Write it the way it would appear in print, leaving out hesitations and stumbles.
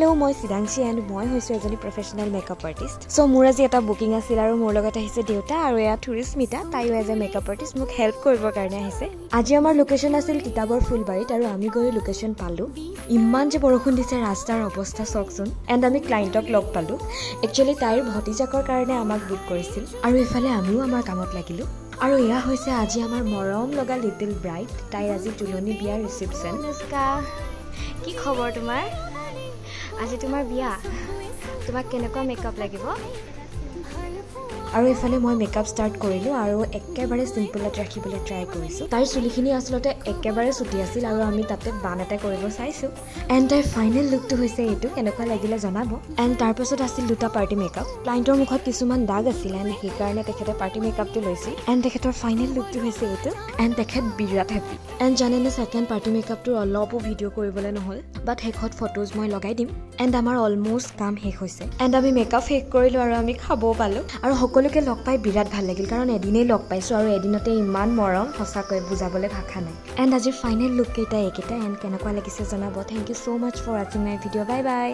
hello' মই সিদ্ধাংশী and মই হৈছোঁ এজনী প্ৰফেশ্যনেল মেকআপ আৰ্টিষ্ট চ' মোৰ আজি এটা বুকিং আছিল আৰু মোৰ লগত আহিছে দেউতা আৰু এয়া টুৰিস্মিতা তাইও এজ এ মেকআপ আৰ্টিষ্ট মোক হেল্প কৰিবৰ কাৰণে আহিছে আজি আমাৰ লোকেশ্যন আছিল তিতাবৰ ফুলবাৰীত আৰু আমি গৈ লোকেশ্যন পালোঁ ইমান যে বৰষুণ দিছে ৰাস্তাৰ অৱস্থা চাওকচোন এণ্ড আমি ক্লাইণ্টক লগ পালোঁ একচুৱেলি তাইৰ ভতিজাকৰ কাৰণে আমাক বুক কৰিছিল আৰু ইফালে আমিও আমাৰ কামত লাগিলোঁ আৰু এয়া হৈছে আজি আমাৰ মৰম লগা লিটিল ব্ৰাইড তাইৰ আজি তুলনি বিয়াৰ ৰিচিপশ্যন কি খবৰ তোমাৰ আজি তোমাৰ বিয়া তোমাক কেনেকুৱা মেকআপ লাগিব আৰু ইফালে মই মেকআপ ষ্টাৰ্ট কৰিলোঁ আৰু একেবাৰে চিম্পলত ৰাখিবলৈ ট্ৰাই কৰিছোঁ তাইৰ চুলিখিনি আচলতে একেবাৰে চুটি আছিল আৰু আমি তাতে বান এটা কৰিব চাইছোঁ এণ্ড তাইৰ ফাইনেল লুকটো হৈছে এইটো কেনেকুৱা লাগিলে জনাব এণ্ড তাৰপাছত আছিল দুটা পাৰ্টি মেকআপ ক্লাইণ্টৰ মুখত কিছুমান দাগ আছিল এণ্ড সেইকাৰণে তেখেতে পাৰ্টি মেকআপটো লৈছিল এণ্ড তেখেতৰ ফাইনেল লুকটো হৈছে এইটো এণ্ড তেখেত বিৰাট হেপী এণ্ড জানেনে ছেকেণ্ড পাৰ্টি মেকআপটোৰ অলপো ভিডিঅ' কৰিবলৈ নহ'ল বাট শেষত ফটোজ মই লগাই দিম এণ্ড আমাৰ অলম'ষ্ট কাম শেষ হৈছে এণ্ড আমি মেকআপ শেষ কৰিলোঁ আৰু আমি খাবও পালোঁ আৰু সকলোকে লগ পাই বিৰাট ভাল লাগিল কাৰণ এদিনেই লগ পাইছোঁ আৰু এদিনতে ইমান মৰম সঁচাকৈ বুজাবলৈ ভাষা নাই এণ্ড আজিৰ ফাইনেল লুক কেইটা এইকেইটা এণ্ড কেনেকুৱা লাগিছে জনাব thank you so' much for ৱাচিং মাই ভিডিঅ' বাই বাই